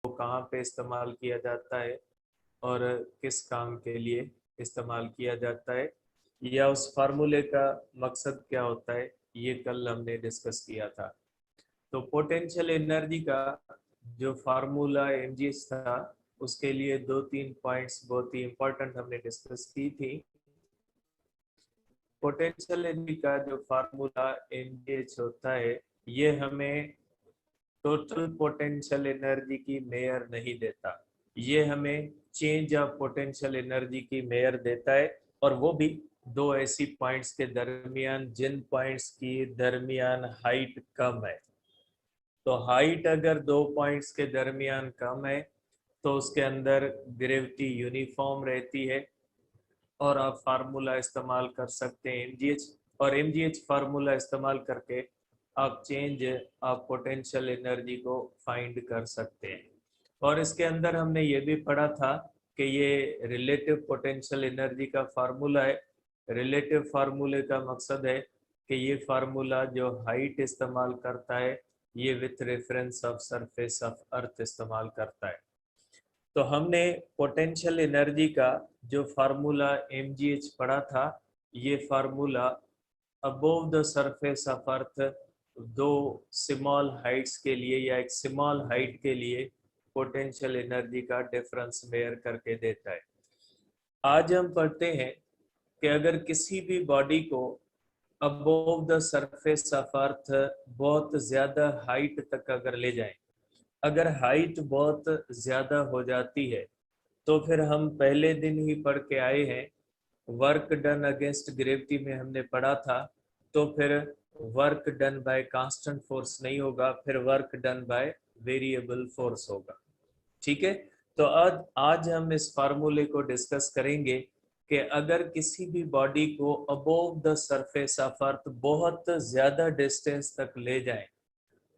वो कहाँ पे इस्तेमाल किया जाता है और किस काम के लिए इस्तेमाल किया जाता है, या उस फार्मूले का मकसद क्या होता है, ये कल हमने डिस्कस किया था। तो पोटेंशियल एनर्जी का जो फार्मूला mgh था, उसके लिए 2-3 पॉइंट्स बहुत ही इंपॉर्टेंट हमने डिस्कस की थी। पोटेंशियल एनर्जी का जो फार्मूला mgh होता है, ये हमें टोटल पोटेंशियल एनर्जी की मेयर नहीं देता, ये हमें चेंज ऑफ पोटेंशियल एनर्जी की मेयर देता है, और वो भी दो ऐसी पॉइंट्स के दरमियान जिन पॉइंट्स की दरमियान हाइट कम है। तो हाइट अगर 2 पॉइंट्स के दरमियान कम है तो उसके अंदर ग्रेविटी यूनिफॉर्म रहती है, और आप फार्मूला इस्तेमाल कर सकते हैं mgh, और mgh फार्मूला इस्तेमाल करके आप चेंज ऑफ पोटेंशियल एनर्जी को फाइंड कर सकते हैं। और इसके अंदर हमने ये भी पढ़ा था कि ये रिलेटिव पोटेंशियल एनर्जी का फार्मूला है। रिलेटिव फार्मूले का मकसद है कि ये फार्मूला जो हाइट इस्तेमाल करता है, ये with reference of surface of अर्थ इस्तेमाल करता है। तो हमने पोटेंशियल एनर्जी का जो फार्मूला mgh पढ़ा था, ये formula above the surface of अर्थ दो स्मॉल हाइट्स के लिए या एक स्मॉल हाइट के लिए पोटेंशियल एनर्जी का डिफरेंस मेयर करके देता है। आज हम पढ़ते हैं कि अगर किसी भी बॉडी को अबोव द सरफेस ऑफ अर्थ बहुत ज्यादा हाइट तक अगर ले जाएं, अगर हाइट बहुत ज्यादा हो जाती है, तो फिर हम पहले दिन ही पढ़ के आए हैं, वर्क डन अगेंस्ट ग्रेविटी में हमने पढ़ा था, तो फिर work done by constant force नहीं होगा, फिर work done by variable force होगा। ठीक है, तो आज हम इस फार्मूले को डिस्कस करेंगे कि अगर किसी भी बॉडी को अबोव द सरफेस ऑफ अर्थ बहुत ज्यादा डिस्टेंस तक ले जाएं,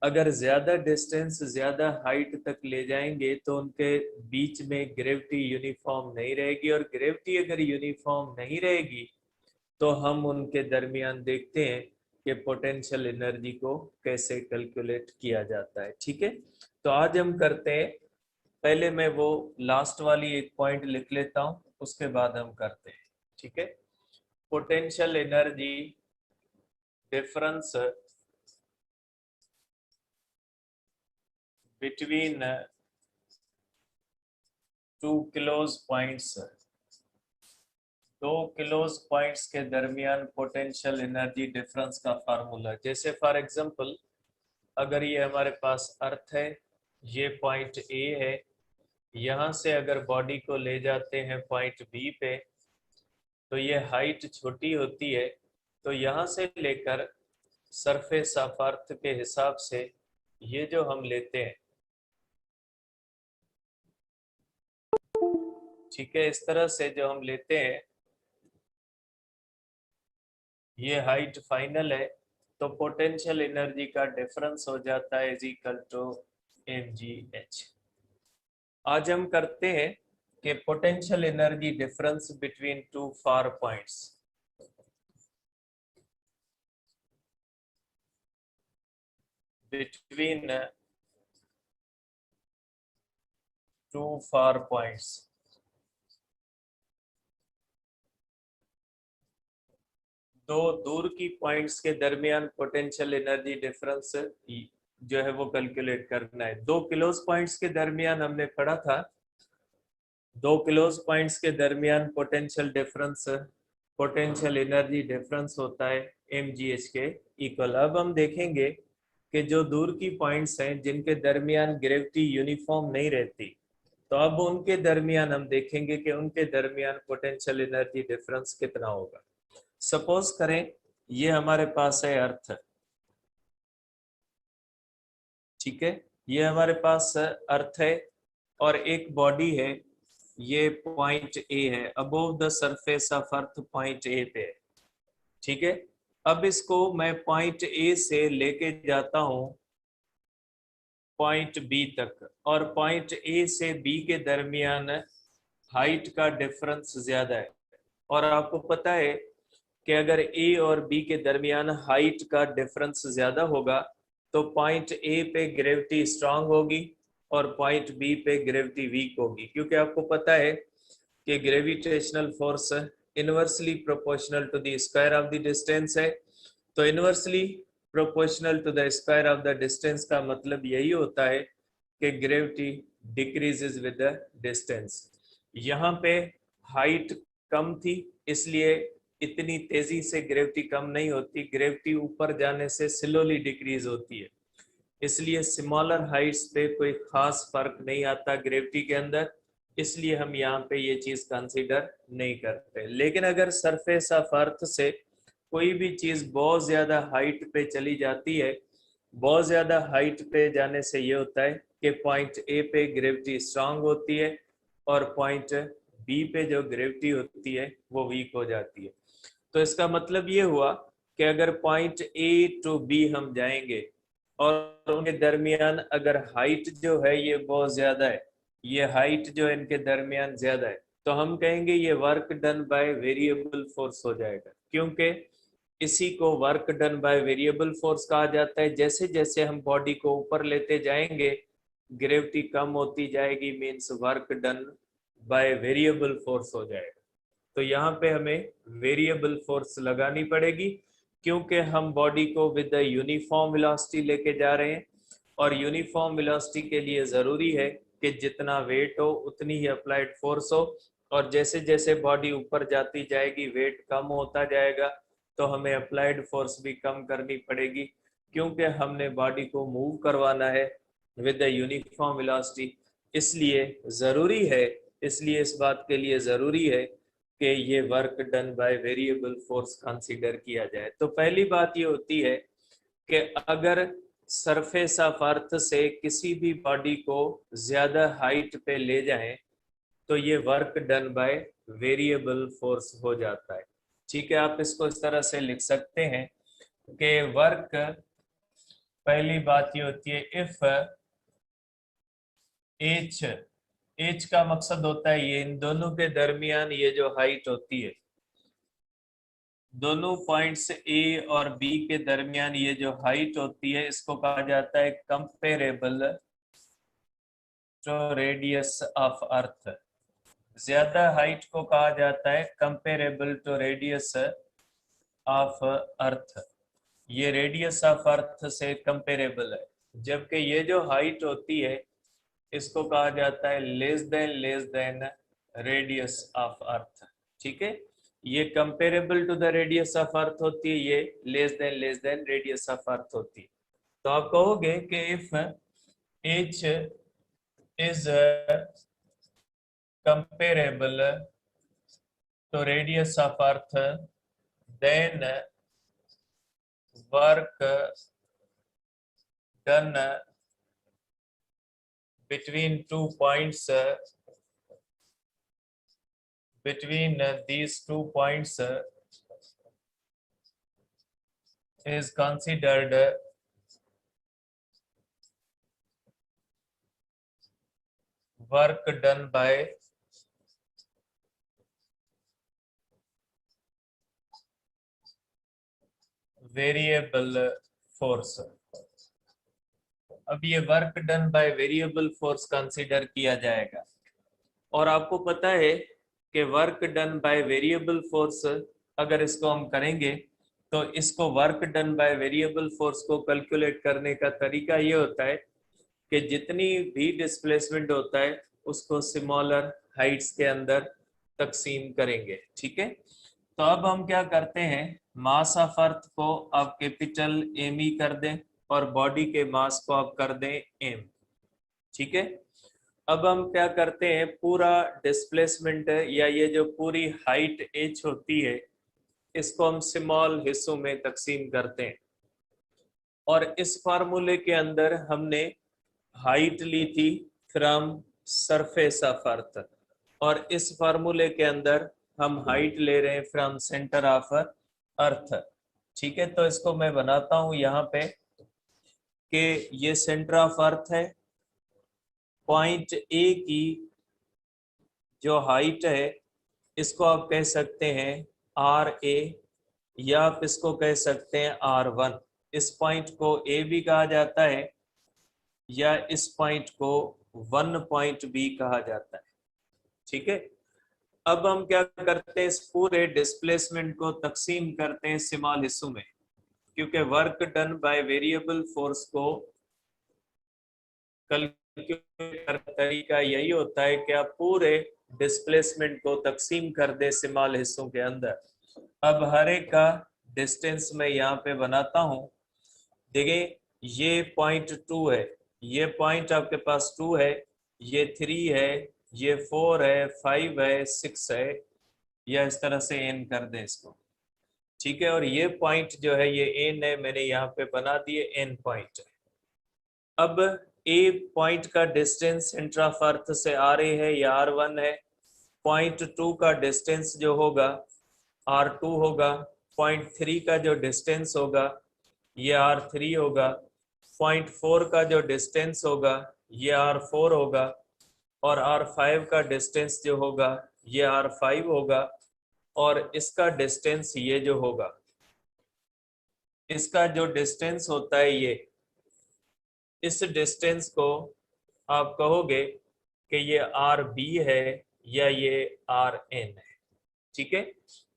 अगर ज्यादा डिस्टेंस ज्यादा हाइट तक ले जाएंगे तो उनके बीच में ग्रेविटी यूनिफॉर्म नहीं रहेगी, और ग्रेविटी अगर यूनिफॉर्म नहीं रहेगी तो हम उनके दरमियान देखते हैं कि पोटेंशियल एनर्जी को कैसे कैलकुलेट किया जाता है। ठीक है, तो आज हम करते हैं, पहले मैं वो लास्ट वाली एक पॉइंट लिख लेता हूं, उसके बाद हम करते हैं। ठीक है, potential energy difference between 2 kilos points, 2 kilos points के दरमियान पोटेंशियल एनर्जी डिफरेंस का फार्मूला। जैसे फॉर एग्जांपल, अगर ये हमारे पास अर्थ है, ये पॉइंट ए है, यहाँ से अगर बॉडी को ले जाते हैं पॉइंट बी पे, तो ये हाइट छोटी होती है, तो यहाँ से लेकर सरफेस ऑफ अर्थ के हिसाब से ये जो हम लेते हैं, ठीक है, इस तरह से जो हम लेते हैं, ये हाइट फाइनल है, तो पोटेंशियल एनर्जी का डिफरेंस हो जाता है इज इक्वल टू mgh। आज हम करते हैं कि potential energy difference between two far points, between two far points, दो दूर की पॉइंट्स के दरमियान पोटेंशियल एनर्जी डिफरेंस जो है वो कैलकुलेट करना है। 2 क्लोज पॉइंट्स के दरमियान हमने पढ़ा था, 2 क्लोज पॉइंट्स के दरमियान potential difference, potential energy difference होता है mgh के इक्वल। अब हम देखेंगे कि जो दूर की पॉइंट्स हैं जिनके दरमियान ग्रेविटी यूनिफॉर्म नहीं रहती, तो अब उनके दरमियान हम देखेंगे कि उनके दरमियान पोटेंशियल एनर्जी डिफरेंस कितना होगा। सपोज करें ये हमारे पास है अर्थ, ठीक है, ये हमारे पास अर्थ है, और एक बॉडी है, ये पॉइंट ए है, above the surface of earth point A पे है। ठीक है, अब इसको मैं पॉइंट ए से लेके जाता हूं पॉइंट बी तक, और पॉइंट ए से बी के दरमियान हाइट का डिफरेंस ज्यादा है, और आपको पता है कि अगर ए और बी के दरमियान हाइट का डिफरेंस ज्यादा होगा तो पॉइंट ए पे ग्रेविटी स्ट्रांग होगी, और पॉइंट बी पे ग्रेविटी वीक होगी, क्योंकि आपको पता है कि gravitational force inversely proportional to the square of the distance है। तो inversely proportional to the square of the distance का मतलब यही होता है कि gravity decreases with the distance. यहाँ पे हाइट कम थी इसलिए इतनी तेजी से ग्रेविटी कम नहीं होती, ग्रेविटी ऊपर जाने से स्लोली डिक्रीज होती है, इसलिए स्मॉलर हाइट्स पे कोई खास फर्क नहीं आता ग्रेविटी के अंदर, इसलिए हम यहाँ पे ये चीज कंसीडर नहीं करते। लेकिन अगर सरफेस ऑफ अर्थ से कोई भी चीज बहुत ज्यादा हाइट पे चली जाती है, बहुत ज्यादा हाइट पे जाने से ये होता है कि पॉइंट ए पे ग्रेविटी स्ट्रांग होती है और पॉइंट बी पे जो ग्रेविटी होती है वो वीक हो जाती है। तो इसका मतलब ये हुआ कि अगर पॉइंट ए टू बी हम जाएंगे और उनके दरमियान अगर हाइट जो है ये बहुत ज्यादा है, ये हाइट जो है इनके दरमियान ज्यादा है, तो हम कहेंगे ये work done by variable force हो जाएगा, क्योंकि इसी को work done by variable force कहा जाता है। जैसे जैसे हम बॉडी को ऊपर लेते जाएंगे ग्रेविटी कम होती जाएगी, means work done by variable force हो जाएगा। तो यहाँ पे हमें वेरिएबल फोर्स लगानी पड़ेगी, क्योंकि हम बॉडी को विद द यूनिफॉर्म वेलोसिटी लेके जा रहे हैं, और यूनिफॉर्म वेलोसिटी के लिए ज़रूरी है कि जितना वेट हो उतनी ही अप्लाइड फोर्स हो, और जैसे जैसे बॉडी ऊपर जाती जाएगी वेट कम होता जाएगा, तो हमें अप्लाइड फोर्स भी कम करनी पड़ेगी, क्योंकि हमने बॉडी को मूव करवाना है विद द यूनिफॉर्म वेलोसिटी। इसलिए ज़रूरी है, इसलिए इस बात के लिए ज़रूरी है कि ये work done by variable force consider किया जाए। तो पहली बात ये होती है कि अगर सरफेस ऑफ अर्थ से किसी भी बॉडी को ज्यादा हाइट पे ले जाएं तो ये work done by variable force हो जाता है। ठीक है, आप इसको इस तरह से लिख सकते हैं कि वर्क, पहली बात ये होती है इफ एच का मकसद होता है ये इन दोनों के दरमियान ये जो हाइट होती है, दोनों पॉइंट्स ए और बी के दरमियान ये जो हाइट होती है इसको कहा जाता है comparable to radius of earth. ज्यादा हाइट को कहा जाता है comparable to radius of earth. ये रेडियस ऑफ अर्थ से कंपेरेबल है, जबकि ये जो हाइट होती है इसको कहा जाता है less than radius of earth. ठीक है, ये comparable to the radius of earth होती है, ये less than radius of earth होती है। तो आप कहोगे कि if h is comparable to radius of earth then work done between two points between these 2 points is considered work done by variable force। अब ये work done by variable force consider किया जाएगा, और आपको पता है कि work done by variable force अगर इसको हम करेंगे तो इसको work done by variable force को कैलकुलेट करने का तरीका ये होता है कि जितनी भी डिस्प्लेसमेंट होता है उसको स्मॉलर हाइट्स के अंदर तकसीम करेंगे। ठीक है, तो अब हम क्या करते हैं, मास ऑफ अर्थ को आप कैपिटल एम ई कर दें और बॉडी के मास को आप कर दें एम। ठीक है, अब हम क्या करते हैं, पूरा डिस्प्लेसमेंट या ये जो पूरी हाइट एच होती है इसको हम स्मॉल हिस्सों में तकसीम करते हैं, और इस फार्मूले के अंदर हमने हाइट ली थी फ्रॉम सरफेस ऑफ अर्थ, और इस फार्मूले के अंदर हम हाइट ले रहे हैं फ्रॉम सेंटर ऑफ अर्थ। ठीक है, तो इसको मैं बनाता हूं यहाँ पे कि ये सेंटर ऑफ अर्थ है, पॉइंट ए की जो हाइट है इसको आप कह सकते हैं आर ए, या आप इसको कह सकते हैं R1। इस पॉइंट को ए भी कहा जाता है या इस पॉइंट को 1.b कहा जाता है। ठीक है, अब हम क्या करते हैं, इस पूरे डिस्प्लेसमेंट को तकसीम करते हैं स्मॉल हिस्सों में, क्योंकि work done by variable force को कैलकुलेट करने का तरीका यही होता है कि आप पूरे डिस्प्लेसमेंट को तकसीम कर दे स्मॉल हिस्सों के अंदर। अब हर एक का डिस्टेंस मैं यहाँ पे बनाता हूँ। देखिए ये पॉइंट 2 है, ये पॉइंट आपके पास 2 है, ये 3 है, ये 4 है, 5 है, 6 है, या इस तरह से एन कर दें इसको। ठीक है, और ये पॉइंट जो है ये एन है, मैंने यहाँ पे बना दिए एन पॉइंट। अब ए पॉइंट का डिस्टेंस सेंटर ऑफ अर्थ से आ रही है, ये r1 है। पॉइंट 2 का डिस्टेंस जो होगा r2 होगा। पॉइंट 3 का जो डिस्टेंस होगा ये r3 होगा। पॉइंट 4 का जो डिस्टेंस होगा ये r4 होगा, और r5 का डिस्टेंस जो होगा ये r5 होगा, और इसका डिस्टेंस ये जो होगा, इसका जो डिस्टेंस होता है ये, इस डिस्टेंस को आप कहोगे कि ये आर बी है या ये आर एन है। ठीक है,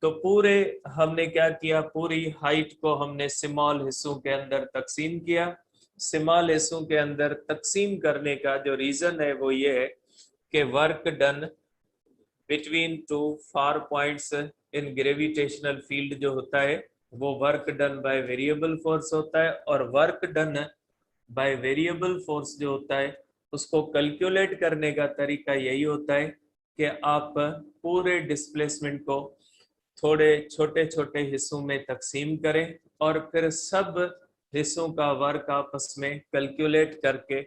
तो पूरे हमने क्या किया, पूरी हाइट को हमने स्मॉल हिस्सों के अंदर तकसीम किया। स्मॉल हिस्सों के अंदर तकसीम करने का जो रीजन है वो ये है कि work done between two far points in gravitational field जो होता है वो work done by variable force होता है, और work done by variable force जो होता है उसको कैलकुलेट करने का तरीका यही होता है कि आप पूरे डिस्प्लेसमेंट को थोड़े छोटे छोटे हिस्सों में तकसीम करें, और फिर सब हिस्सों का वर्क आपस में कैलकुलेट करके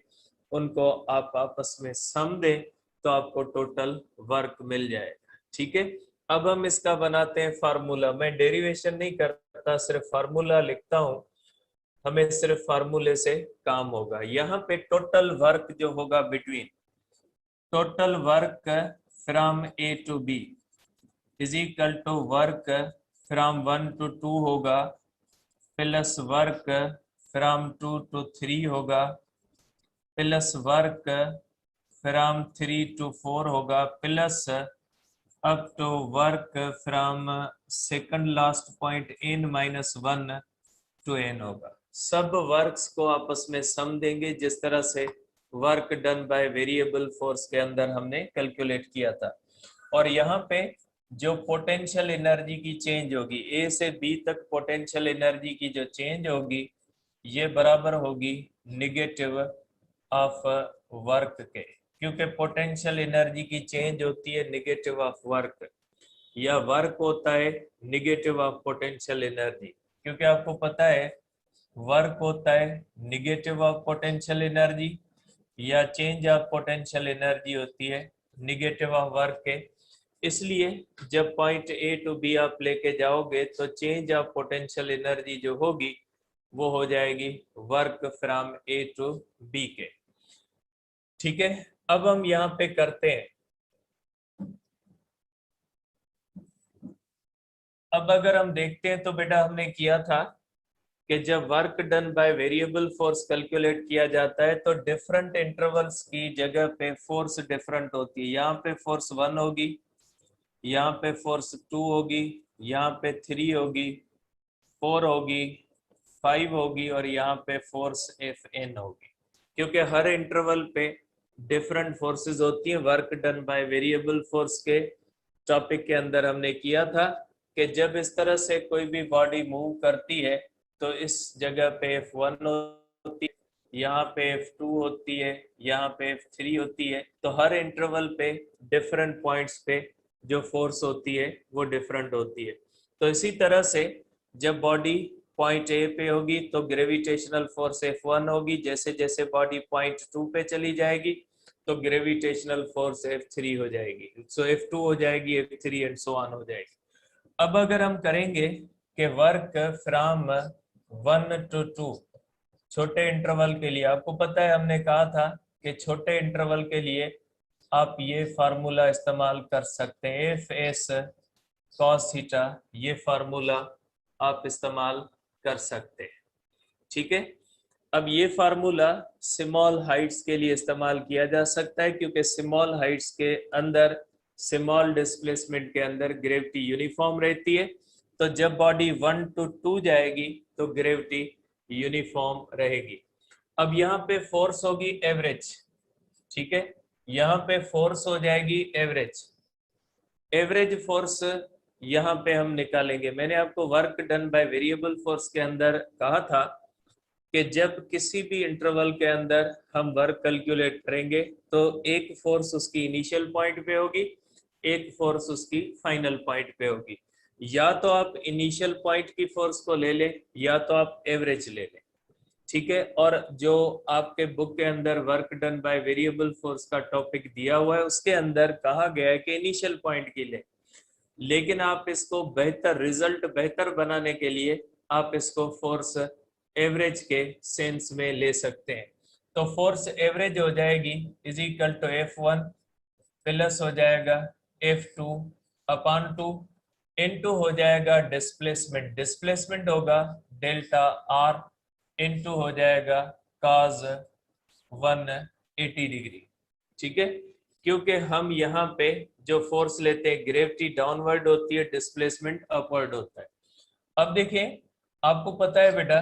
उनको आप आपस में सम दें, तो आपको टोटल वर्क मिल जाएगा। ठीक है, अब हम इसका बनाते हैं फार्मूला। मैं डेरिवेशन नहीं करता, सिर्फ फार्मूला लिखता हूं, हमें सिर्फ फार्मूले से काम होगा। यहाँ पे टोटल वर्क जो होगा between, total work from A to B is equal to work from 1 to 2 होगा, प्लस वर्क फ्रॉम 2 to 3 होगा, प्लस वर्क फ्रॉम 3 to 4 होगा, plus up to work from second last point n-1 to n होगा। सब works को आपस में सम देंगे जिस तरह से work done by variable force के अंदर हमने कैलकुलेट किया था। और यहाँ पे जो पोटेंशियल एनर्जी की चेंज होगी, ए से बी तक पोटेंशियल एनर्जी की जो चेंज होगी ये बराबर होगी निगेटिव ऑफ वर्क के, क्योंकि पोटेंशियल एनर्जी की चेंज होती है निगेटिव ऑफ वर्क, या वर्क होता है निगेटिव ऑफ पोटेंशियल एनर्जी। क्योंकि आपको पता है वर्क होता है निगेटिव ऑफ पोटेंशियल एनर्जी, या चेंज ऑफ पोटेंशियल एनर्जी होती है निगेटिव ऑफ वर्क के। इसलिए जब पॉइंट ए टू बी आप लेके जाओगे तो चेंज ऑफ पोटेंशियल एनर्जी जो होगी वो हो जाएगी work from A to B के। ठीक है, अब हम यहाँ पे करते हैं। अब अगर हम देखते हैं तो बेटा हमने किया था कि जब work done by variable force calculate किया जाता है तो डिफरेंट इंटरवल्स की जगह पे फोर्स डिफरेंट होती है। यहाँ पे फोर्स 1 होगी, यहाँ पे फोर्स 2 होगी, यहाँ पे 3 होगी, 4 होगी, 5 होगी, और यहाँ पे फोर्स एफ एन होगी, क्योंकि हर इंटरवल पे डिफरेंट फोर्सेस होती हैं। Work done by variable force के टॉपिक के अंदर हमने किया था कि जब इस तरह से कोई भी बॉडी मूव करती है तो इस जगह पे F1 होती है, यहाँ पे F2 होती है, यहाँ पे F3 होती है, तो हर इंटरवल पे डिफरेंट पॉइंट्स पे जो फोर्स होती है वो डिफरेंट होती है। तो इसी तरह से जब बॉडी पॉइंट ए पे होगी तो ग्रेविटेशनल फोर्स F1 होगी, जैसे जैसे बॉडी पॉइंट 2 पे चली जाएगी तो ग्रेविटेशनल फोर्स F3 हो जाएगी, सो F2 हो जाएगी, F3 एंड सो ऑन हो जाएगी। अब अगर हम करेंगे कि वर्क फ्रॉम 1 to 2 छोटे इंटरवल के लिए, आपको पता है हमने कहा था कि छोटे इंटरवल के लिए आप ये फार्मूला इस्तेमाल कर सकते हैं, एफ एस कॉस थीटा, ये फार्मूला आप इस्तेमाल कर सकते हैं। ठीक है, अब ये फार्मूला स्मॉल हाइट्स के लिए इस्तेमाल किया जा सकता है, क्योंकि स्मॉल हाइट्स के अंदर, स्मॉल डिस्प्लेसमेंट के अंदर ग्रेविटी यूनिफॉर्म रहती है। तो जब बॉडी 1 to 2 जाएगी तो ग्रेविटी यूनिफॉर्म रहेगी। अब यहाँ पे फोर्स होगी एवरेज, ठीक है, यहाँ पे फोर्स हो जाएगी एवरेज। एवरेज फोर्स यहाँ पे हम निकालेंगे। मैंने आपको work done by variable force के अंदर कहा था कि जब किसी भी इंटरवल के अंदर हम वर्क कैलकुलेट करेंगे तो एक फोर्स उसकी इनिशियल पॉइंट पे होगी, एक फोर्स उसकी फाइनल पॉइंट पे होगी। या तो आप इनिशियल पॉइंट की फोर्स को ले लें या तो आप एवरेज ले लें, ठीक है। और जो आपके बुक के अंदर work done by variable force का टॉपिक दिया हुआ है उसके अंदर कहा गया है कि इनिशियल पॉइंट की ले, लेकिन आप इसको बेहतर रिजल्ट बेहतर बनाने के लिए आप इसको फोर्स एवरेज के सेंस में ले सकते हैं। तो फोर्स एवरेज हो जाएगी is equal to F1 plus हो जाएगा F2 अपॉन 2 इनटू हो जाएगा डिस्प्लेसमेंट, डिस्प्लेसमेंट होगा डेल्टा R इनटू हो जाएगा cos 180 डिग्री, ठीक है। क्योंकि हम यहाँ पे जो फोर्स लेते हैं ग्रेविटी डाउनवर्ड होती है, डिस्प्लेसमेंट अपवर्ड होता है। अब देखिए आपको पता है बेटा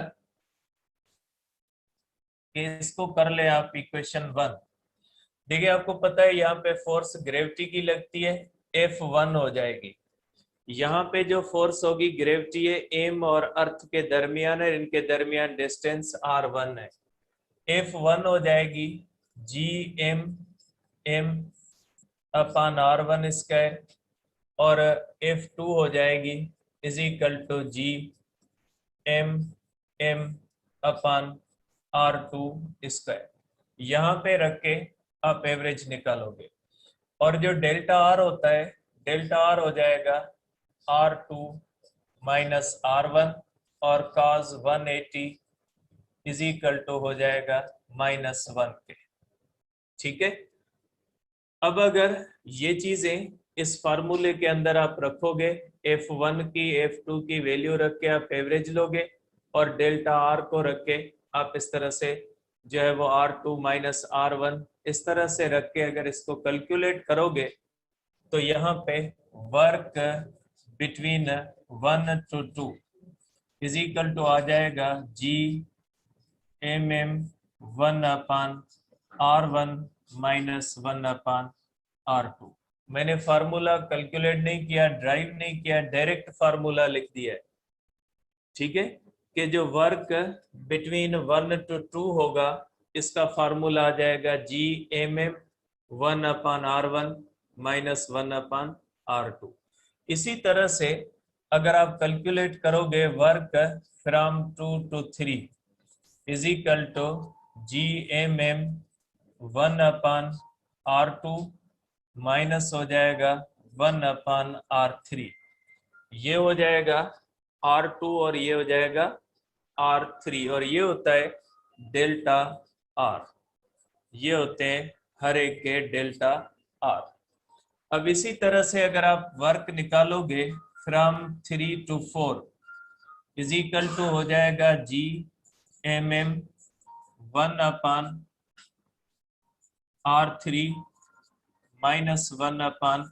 कि इसको कर ले आप इक्वेशन 1। देखिए आपको पता है यहाँ पे फोर्स ग्रेविटी की लगती है, F1 हो जाएगी। यहाँ पे जो फोर्स होगी ग्रेविटी है एम और अर्थ के दरमियान है, इनके दरमियान डिस्टेंस R1 है। F1 हो जाएगी GM अपॉन R1 स्क्वायर और F2 हो जाएगी is equal to GM upon R2 square. यहाँ पे रख के आप एवरेज निकालोगे और जो डेल्टा R होता है, डेल्टा R हो जाएगा R2 माइनस R1 और cos 180 इज इक्वल टू हो जाएगा -1 के, ठीक है। अब अगर ये चीजें इस फार्मूले के अंदर आप रखोगे, F1 की F2 की वैल्यू रख के आप एवरेज लोगे और डेल्टा R को रख के आप इस तरह से जो है वो R2 माइनस R1 इस तरह से रख के अगर इसको कैलकुलेट करोगे तो यहाँ पे work between 1 to 2 is equal to आ जाएगा GM 1 upon R1 minus 1 upon R2। मैंने फार्मूला कैलकुलेट नहीं किया, ड्राइव नहीं किया, डायरेक्ट फार्मूला लिख दिया है, ठीक है। कि जो वर्क बिटवीन 1 to 2 होगा इसका फार्मूला आ जाएगा GM 1 upon R1 minus 1 upon R2। इसी तरह से अगर आप कैलकुलेट करोगे work from 2 to 3 is equal to GM 1 upon R2 minus हो जाएगा 1 अपान R3। ये हो जाएगा R2 और ये हो जाएगा R3 और ये होता है डेल्टा R। ये होते हैं हर एक के डेल्टा R। अब इसी तरह से अगर आप वर्क निकालोगे from 3 to 4 is equal to हो जाएगा GM 1 अपान R3 माइनस 1 अपान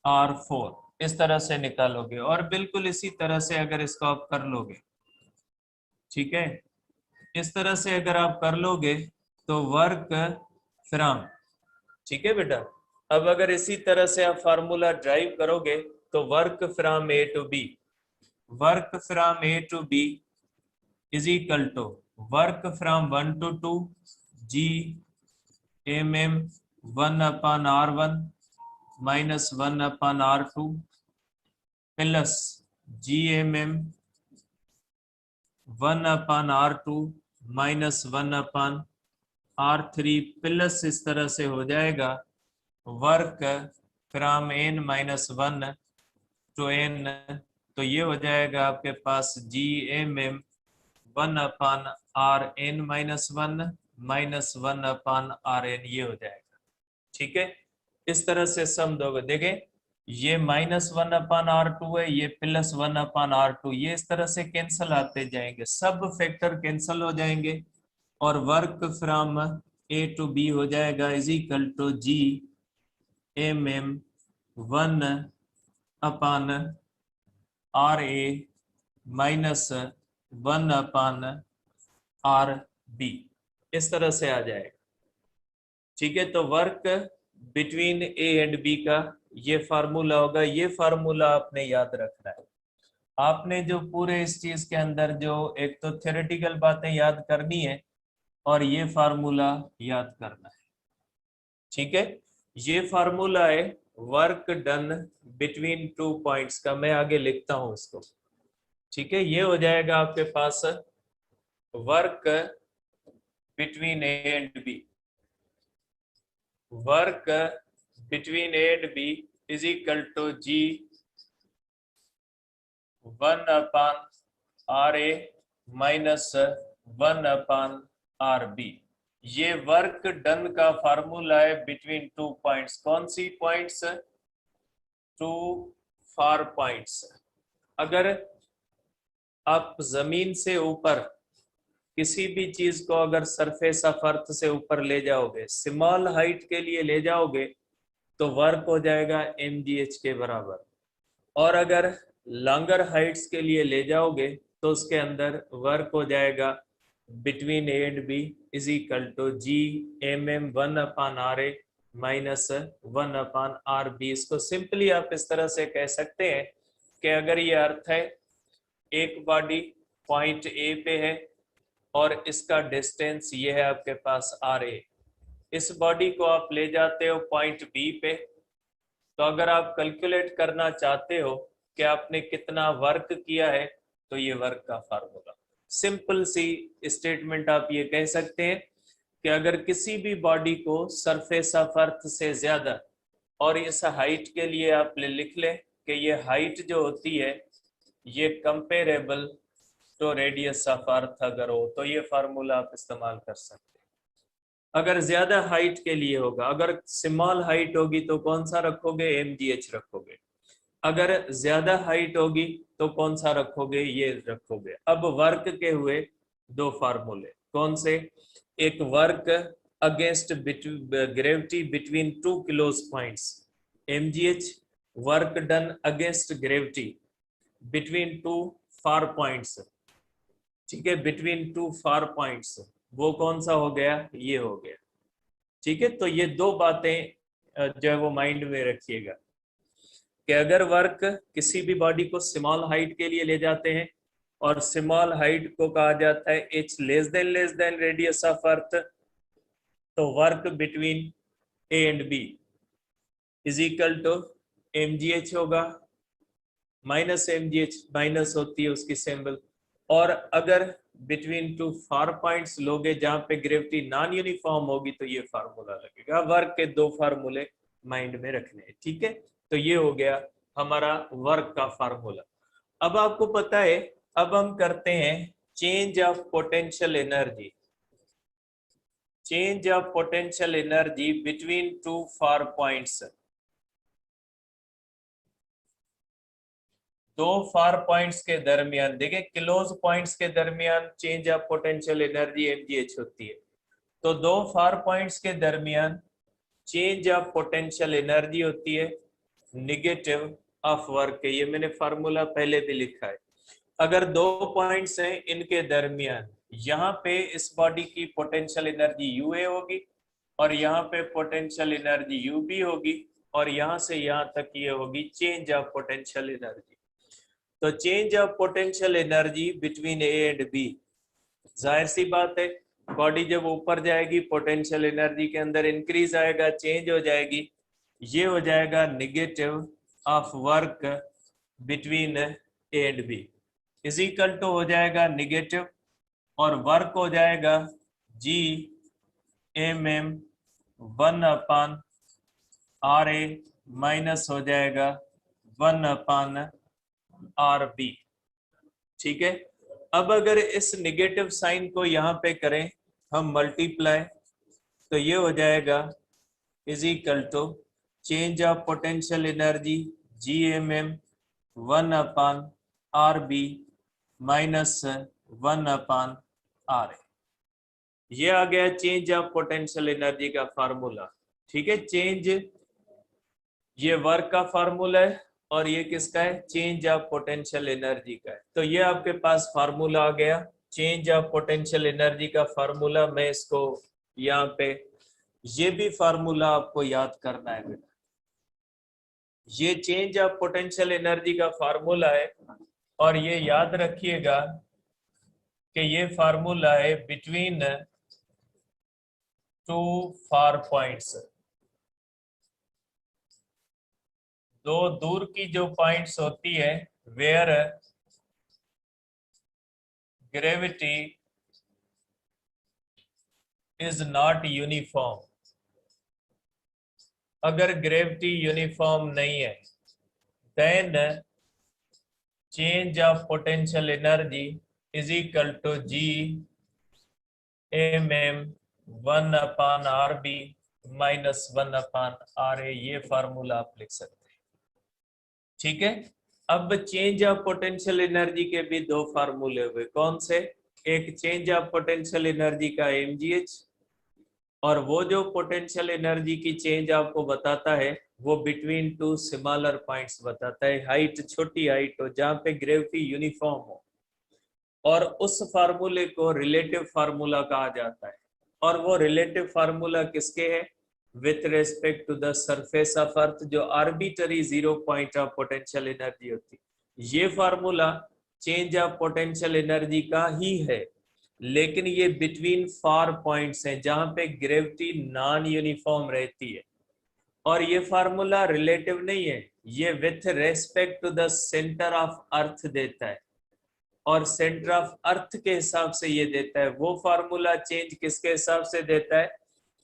R4 इस तरह से निकालोगे और बिल्कुल इसी तरह से अगर इसको आप कर लोगे, ठीक है, इस तरह से अगर आप कर लोगे तो वर्क फ्रॉम, ठीक है बेटा। अब अगर इसी तरह से आप फार्मूला ड्राइव करोगे तो work from A to B, work from A to B is equal to work from 1 to 2 GM 1 upon R1 minus 1 upon R2 plus GM 1 upon R2 minus 1 upon R3 plus इस तरह से हो जाएगा work from N minus 1 to N। तो ये हो जाएगा आपके पास GM 1 upon RN minus 1 minus 1 upon RN ये हो जाएगा, ठीक है। इस तरह से सम दोगे, देखें ये -1 अपान R2 है, ये +1 अपान R2, ये इस तरह से कैंसिल आते जाएंगे, सब फैक्टर कैंसिल हो जाएंगे और work from A to B हो जाएगा is equal to G M M 1/RA minus 1/RB, इस तरह से आ जाएगा। ठीक है, तो work between A and B का ये फार्मूला होगा। ये फार्मूला आपने याद रखना है। आपने जो पूरे इस चीज के अंदर जो एक तो थ्योरेटिकल बातें याद करनी है और ये फार्मूला याद करना है। ठीक है, ये फार्मूला है वर्क डन बिटवीन 2 पॉइंट्स का। मैं आगे लिखता हूं इसको। ठीक है, ये हो जाएगा आपके पास work between A and B. Work between A and B is equal to G 1/RA minus 1/RB। ये वर्क डन का फार्मूला है बिटवीन 2 पॉइंट्स। कौन सी पॉइंट्स? 2 फार पॉइंट्स। अगर आप जमीन से ऊपर किसी भी चीज को अगर सरफेस ऑफ अर्थ से ऊपर ले जाओगे, स्मॉल हाइट के लिए ले जाओगे, तो वर्क हो जाएगा mgh के बराबर। और अगर लॉन्गर हाइट्स के लिए ले जाओगे तो उसके अंदर वर्क हो जाएगा between A and B is equal to G M M 1/RA minus 1/RB। इसको सिंपली आप इस तरह से कह सकते हैं कि अगर ये अर्थ है, एक बॉडी पॉइंट ए पे है और इसका डिस्टेंस ये है आपके पास RA। इस बॉडी को आप ले जाते हो पॉइंट बी पे, तो अगर आप कैलकुलेट करना चाहते हो कि आपने कितना वर्क किया है, तो ये वर्क का फार्मूला। सिंपल सी स्टेटमेंट आप ये कह सकते हैं कि अगर किसी भी बॉडी को सरफेस ऑफ अर्थ से ज्यादा, और इस हाइट के लिए आप लिख लें कि ये हाइट जो होती है ये comparable to radius of earth अगर हो, तो ये फार्मूला आप इस्तेमाल कर सकते हैं। अगर ज्यादा हाइट के लिए होगा, अगर स्मॉल हाइट होगी तो कौन सा रखोगे? mgh रखोगे। अगर ज्यादा हाइट होगी तो कौन सा रखोगे? ये रखोगे। अब वर्क के हुए 2 फार्मूले। कौन से? एक work against gravity between 2 close points mgh, work done against gravity between 2 फार पॉइंट्स। ठीक है, बिटवीन 2 फार पॉइंट्स, वो कौन सा हो गया? ये हो गया। ठीक है, तो ये 2 बातें जो है वो माइंड में रखिएगा कि अगर वर्क किसी भी बॉडी को स्मॉल हाइट के लिए ले जाते हैं और स्मॉल हाइट को कहा जाता है h less than radius of earth, तो work between A and B is equal to mgh होगा माइनस mgh, माइनस होती है उसकी सिंबल। और अगर बिटवीन 2 फार पॉइंट्स लोगे जहां पे ग्रेविटी नॉन यूनिफॉर्म होगी, तो ये फार्मूला लगेगा। वर्क के 2 फार्मूले माइंड में रखने हैं। ठीक है, तो ये हो गया हमारा वर्क का फार्मूला। अब आपको पता है, अब हम करते हैं change of potential energy. Change of potential energy between 2 far points. 2 far points के दरमियान, देखिए क्लोज पॉइंट्स के दरमियान change of potential energy mgh होती है। तो 2 फार पॉइंट्स के दरमियान चेंज ऑफ पोटेंशियल एनर्जी होती है निगेटिव ऑफ वर्क। ये मैंने फार्मूला पहले भी लिखा है। अगर 2 पॉइंट्स हैं, इनके दरमियान यहाँ पे इस बॉडी की पोटेंशियल एनर्जी UA होगी और यहाँ पे पोटेंशियल एनर्जी UB होगी, और यहाँ से यहाँ तक ये होगी चेंज ऑफ पोटेंशियल एनर्जी। तो change of potential energy between A and B, जाहिर सी बात है बॉडी जब ऊपर जाएगी पोटेंशियल एनर्जी के अंदर इंक्रीज आएगा, चेंज हो जाएगी। ये हो जाएगा negative of work between A and B is equal to हो जाएगा निगेटिव, और वर्क हो जाएगा जी एम एम 1/RA माइनस हो जाएगा 1/RB। ठीक है, अब अगर इस निगेटिव साइन को यहाँ पे करें हम मल्टीप्लाई, तो ये हो जाएगा is equal to change of potential energy GMM 1/RB minus 1/RA। ये आ गया चेंज ऑफ पोटेंशियल एनर्जी का फार्मूला। ठीक है, चेंज, ये वर्क का फार्मूला है और ये किसका है, चेंज ऑफ पोटेंशियल एनर्जी का है। तो ये आपके पास फार्मूला आ गया चेंज ऑफ पोटेंशियल एनर्जी का फार्मूला। मैं इसको यहाँ पे, ये भी फार्मूला आपको याद करना है बेटा। ये चेंज ऑफ पोटेंशियल एनर्जी का फार्मूला है और ये याद रखिएगा कि ये फार्मूला है बिटवीन टू फार पॉइंट्स, दो दूर की जो पॉइंट्स होती है, where gravity is not uniform. अगर ग्रेविटी यूनिफॉर्म नहीं है, then change of potential energy is equal to G M M 1/RB minus 1/RA। ये फार्मूला आप लिख सकते हैं। ठीक है, अब चेंज ऑफ पोटेंशियल एनर्जी के भी दो फार्मूले हुए, कौन से, एक चेंज ऑफ पोटेंशियल एनर्जी का mgh, और वो जो पोटेंशियल एनर्जी की चेंज आपको बताता है वो बिटवीन टू सिमिलर पॉइंट्स बताता है, हाइट, छोटी हाइट हो जहां पे ग्रेविटी यूनिफॉर्म हो, और उस फार्मूले को रिलेटिव फार्मूला कहा जाता है। और वो रिलेटिव फार्मूला किसके है, with respect to the surface of earth, जो arbitrary 0 point of potential energy होती है। ये formula change of potential energy का ही है, लेकिन ये बिटवीन फार पॉइंट्स हैं जहां पे ग्रेविटी नॉन यूनिफॉर्म रहती है। और ये फार्मूला रिलेटिव नहीं है, ये with respect to the centre of earth देता है, और सेंटर ऑफ अर्थ के हिसाब से ये देता है। वो फार्मूला चेंज किसके हिसाब से देता है,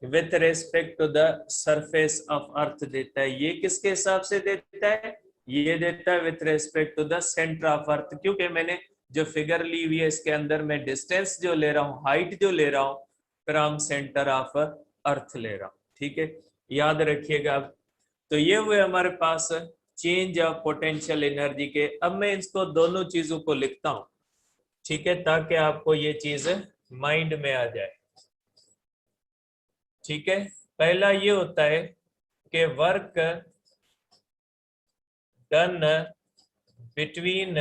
with respect to the surface of earth देता है। ये किसके हिसाब से देता है, ये देता है with respect to the centre of earth, क्योंकि मैंने जो फिगर ली हुई है इसके अंदर मैं डिस्टेंस जो ले रहा हूँ, हाइट जो ले रहा हूँ, फ्रॉम सेंटर ऑफ अर्थ ले रहा हूँ। ठीक है, याद रखिएगा। तो ये हुए हमारे पास चेंज ऑफ पोटेंशियल एनर्जी के। अब मैं इसको दोनों चीजों को लिखता हूं, ठीक है, ताकि आपको ये चीज माइंड में आ जाए। ठीक है, पहला ये होता है कि work done between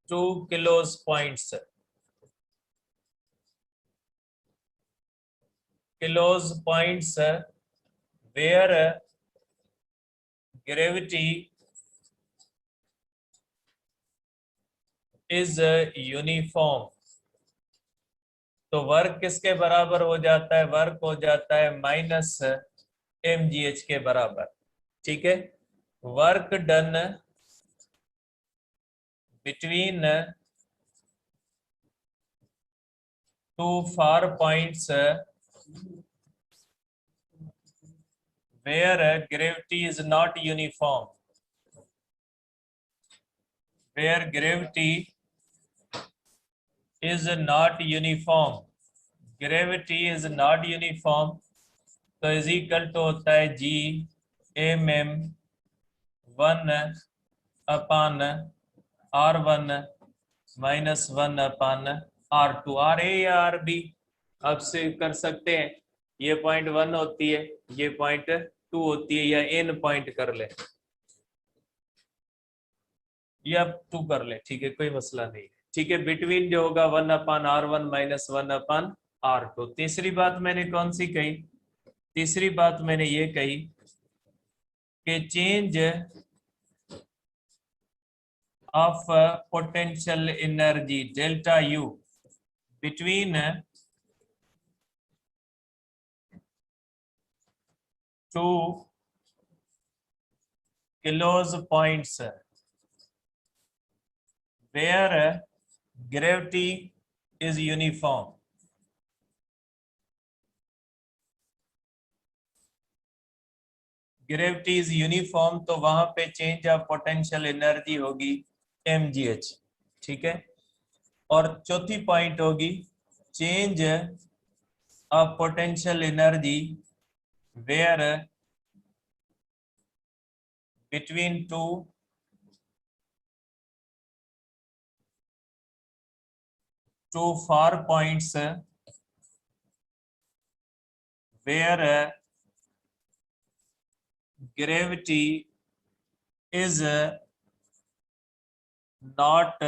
two close points, close points where gravity is uniform. तो वर्क किसके बराबर हो जाता है, वर्क हो जाता है माइनस mgh के बराबर। ठीक है, work done between two far points where gravity is not uniform, where gravity is not uniform, gravity is not uniform, तो इज इक्वल टू होता है G M M 1/R1 minus 1/R2। R A या R B अब से कर सकते हैं, ये पॉइंट 1 होती है, ये पॉइंट 2 होती है, या एन पॉइंट कर ले, या 2 कर ले, ठीक है, कोई मसला नहीं है। ठीक है, बिटवीन जो होगा 1/R1 माइनस 1/R2। तीसरी बात मैंने कौन सी कही, तीसरी बात मैंने ये कही कि change of potential energy delta U between two close points where gravity is uniform, gravity is uniform, तो वहां पे चेंज ऑफ पोटेंशियल एनर्जी होगी mgh। ठीक है, और चौथी पॉइंट होगी change of potential energy where between two to far points where gravity is not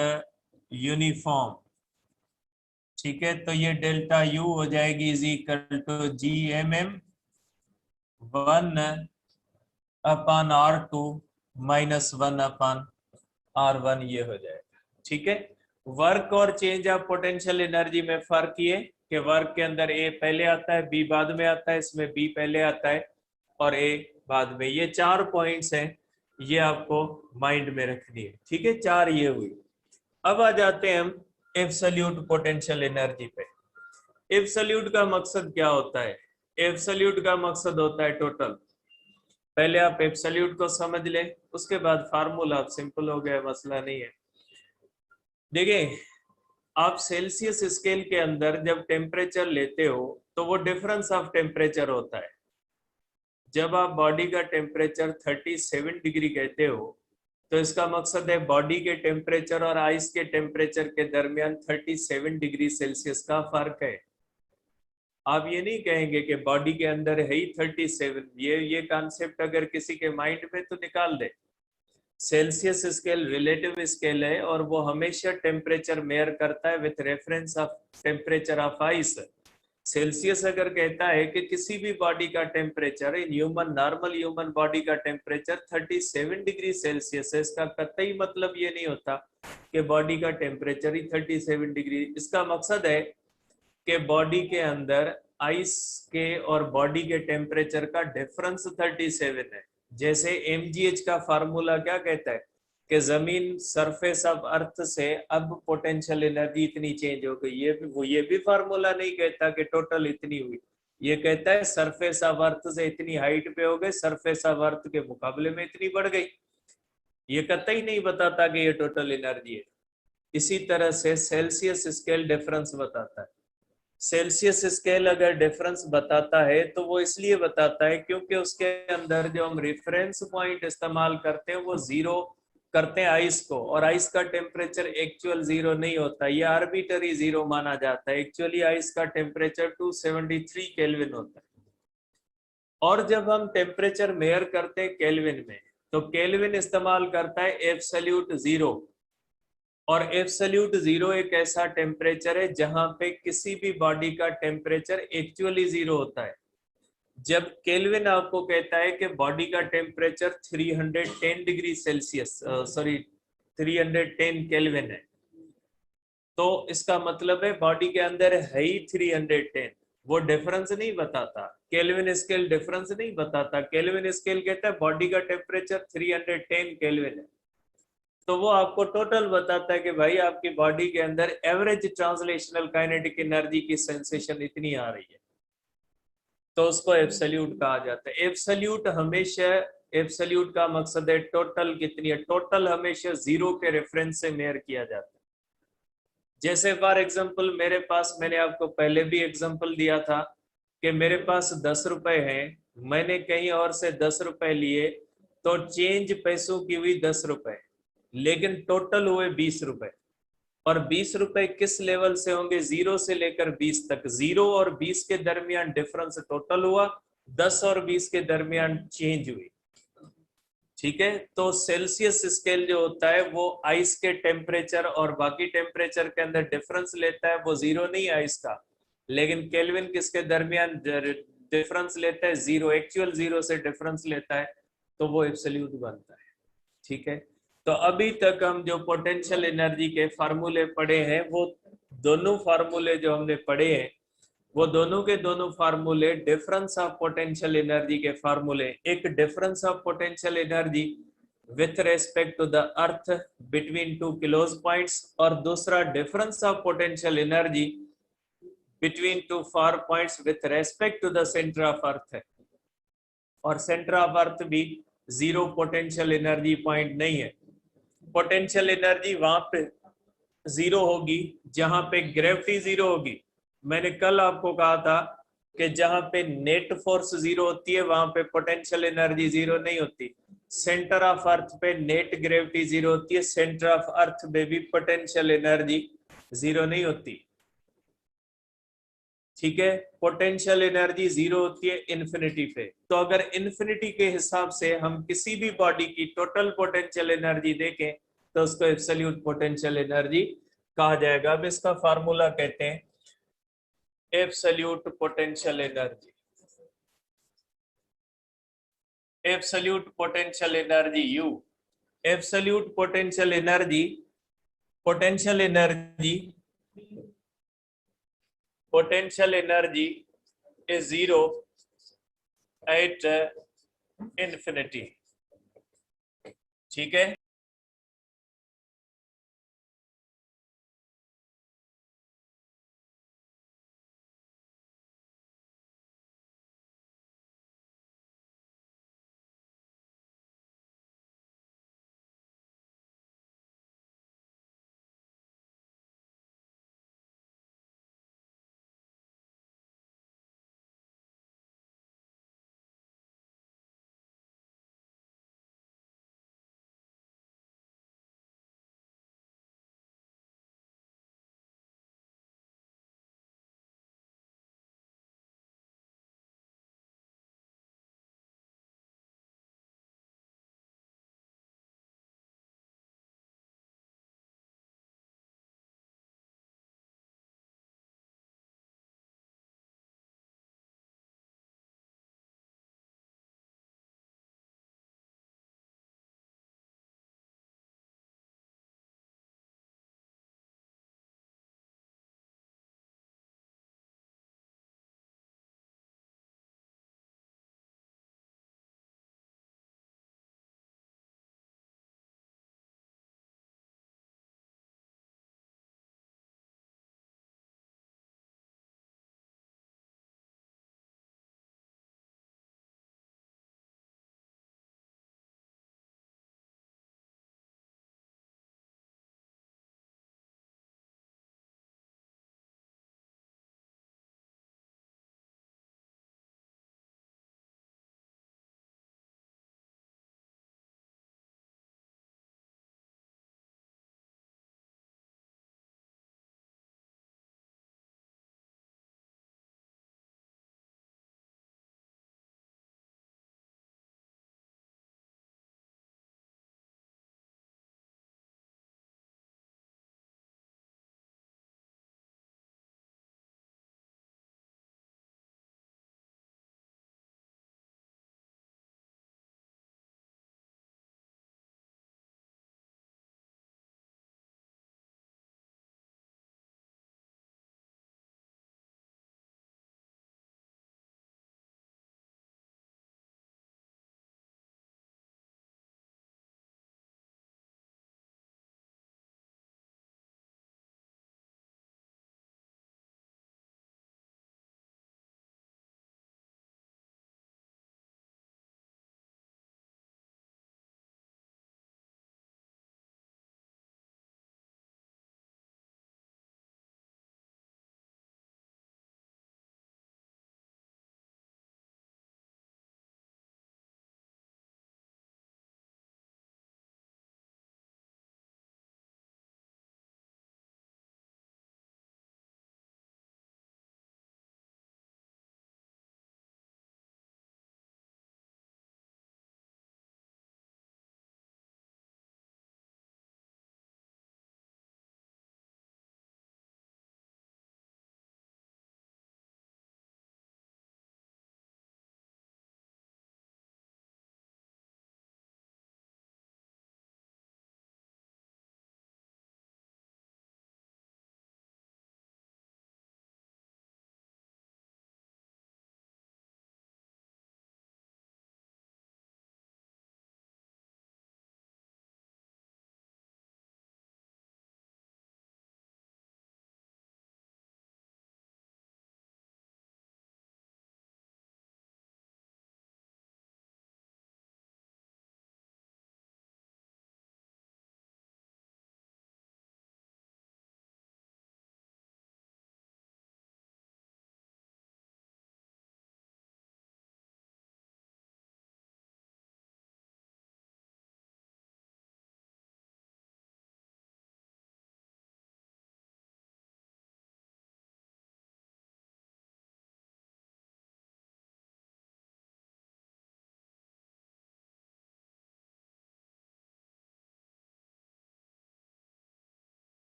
uniform। ठीक है, तो ये डेल्टा यू हो जाएगी is equal to G M M 1/r2 minus 1/r1 ये हो जाएगा। ठीक है, वर्क और चेंज ऑफ पोटेंशियल एनर्जी में फर्क ये कि वर्क के अंदर ए पहले आता है बी बाद में आता है, इसमें बी पहले आता है और ए बाद में। ये 4 पॉइंट्स हैं, ये आपको माइंड में रखनी है। ठीक है, 4 ये हुई। अब आ जाते हैं हम एब्सोल्यूट पोटेंशियल एनर्जी पे। एब्सोल्यूट का मकसद क्या होता है? एब्सोल्यूट का मकसद होता है टोटल। पहले आप एब्सोल्यूट को समझ लें, उसके बाद फार्मूला आप सिंपल हो गया, मसला नहीं है। देखिए, आप सेल्सियस स्केल के अंदर जब टेम्परेचर लेते हो तो वो डिफरेंस ऑफ टेम्परेचर होता है। जब आप बॉडी का टेम्परेचर 37 डिग्री कहते हो तो इसका मकसद है बॉडी के टेम्परेचर और आइस के टेम्परेचर के दरमियान 37 डिग्री सेल्सियस का फर्क है। आप ये नहीं कहेंगे कि बॉडी के अंदर है ही 37। ये कॉन्सेप्ट अगर किसी के माइंड में तो निकाल दे। सेल्सियस स्केल रिलेटिव स्केल है और वो हमेशा टेम्परेचर मेयर करता है with reference of temperature of ice. Celsius अगर कहता है कि किसी भी बॉडी का temperature in human normal human body का टेम्परेचर 37 डिग्री सेल्सियस है, इसका कतई मतलब ये नहीं होता कि बॉडी का टेम्परेचर ही 37 डिग्री। इसका मकसद है कि बॉडी के अंदर आइस के और बॉडी के टेम्परेचर का डिफरेंस 37 है। जैसे mgh का फार्मूला क्या कहता है कि जमीन सरफेस ऑफ अर्थ से अब पोटेंशियल एनर्जी इतनी चेंज हो गई। ये भी फार्मूला नहीं कहता कि टोटल इतनी हुई, ये कहता है सरफेस ऑफ अर्थ से इतनी हाइट पे हो गए, सरफेस ऑफ अर्थ के मुकाबले में इतनी बढ़ गई। ये कतई नहीं बताता कि ये टोटल एनर्जी है। इसी तरह से सेल्सियस स्केल डिफरेंस बताता है। सेल्सियस स्केल अगर डिफरेंस बताता है तो वो इसलिए बताता है क्योंकि उसके अंदर जो हम रेफरेंस पॉइंट इस्तेमाल करते हैं वो जीरो करते हैं आइस को, और आइस का टेम्परेचर एक्चुअल जीरो नहीं होता, ये आर्बिटरी जीरो माना जाता है। एक्चुअली आइस का टेम्परेचर 273 केल्विन होता है। और जब हम टेम्परेचर मेयर करते हैं केल्विन में तो केल्विन इस्तेमाल करता है एब्सोल्यूट जीरो। और एब्सोल्यूट जीरो एक ऐसा टेम्परेचर है जहां पे किसी भी बॉडी का टेम्परेचर एक्चुअली जीरो होता है। जब केल्विन आपको कहता है कि बॉडी का टेम्परेचर 310 डिग्री सेल्सियस 310 केल्विन है, तो इसका मतलब है बॉडी के अंदर है ही 310। वो डिफरेंस नहीं बताता, केल्विन स्केल डिफरेंस नहीं बताता। केल्विन स्केल कहता है बॉडी का टेम्परेचर 310 केल्विन है, तो वो आपको टोटल बताता है कि भाई आपकी बॉडी के अंदर एवरेज ट्रांसलेशनल काइनेटिक एनर्जी की सेंसेशन इतनी आ रही है, तो उसको एब्सोल्यूट कहा जाता है। एब्सोल्यूट हमेशा, एब्सोल्यूट का मकसद है टोटल कितनी है। टोटल हमेशा जीरो के रेफरेंस से मेयर किया जाता है। जैसे फॉर एग्जांपल मेरे पास, मैंने आपको पहले भी एग्जांपल दिया था कि मेरे पास 10 रुपए हैं, मैंने कहीं और से 10 रुपए लिए तो चेंज पैसों की हुई 10 रुपए, लेकिन टोटल हुए 20 रुपए। और 20 रुपए किस लेवल से होंगे? 0 से लेकर 20 तक। 0 और 20 के दरमियान डिफरेंस टोटल हुआ, 10 और 20 के दरमियान चेंज हुई। ठीक है, तो सेल्सियस स्केल जो होता है वो आइस के टेम्परेचर और बाकी टेम्परेचर के अंदर डिफरेंस लेता है। वो जीरो नहीं आइस का, लेकिन केल्विन किसके दरमियान डिफरेंस लेता है? जीरो, एक्चुअल जीरो से डिफरेंस लेता है, तो वो एब्सोल्यूट बनता है। ठीक है, तो अभी तक हम जो पोटेंशियल एनर्जी के फार्मूले पढ़े हैं, वो दोनों फार्मूले जो हमने पढ़े हैं वो दोनों के दोनों फार्मूले डिफरेंस ऑफ पोटेंशियल एनर्जी के फार्मूले। एक difference of potential energy with respect to the earth between two close points, और दूसरा difference of potential energy between two far points with respect to the centre of earth है। और centre of अर्थ भी zero potential energy point नहीं है। Potential energy वहां पे zero होगी जहां पे ग्रेविटी जीरो होगी। मैंने कल आपको कहा था कि जहां पे नेट फोर्स जीरो होती है वहां पे पोटेंशियल एनर्जी जीरो नहीं होती। सेंटर ऑफ अर्थ पे नेट ग्रेविटी जीरो होती है, सेंटर ऑफ अर्थ पे भी पोटेंशियल एनर्जी जीरो नहीं होती। ठीक है, पोटेंशियल एनर्जी जीरो होती है इन्फिनिटी पे। तो अगर इन्फिनिटी के हिसाब से हम किसी भी बॉडी की टोटल पोटेंशियल एनर्जी देखें तो उसको एब्सोल्यूट पोटेंशियल एनर्जी कहा जाएगा। अब इसका फार्मूला कहते हैं absolute potential energy. Absolute potential energy U, absolute potential energy, potential energy, potential energy is zero at infinity। ठीक है,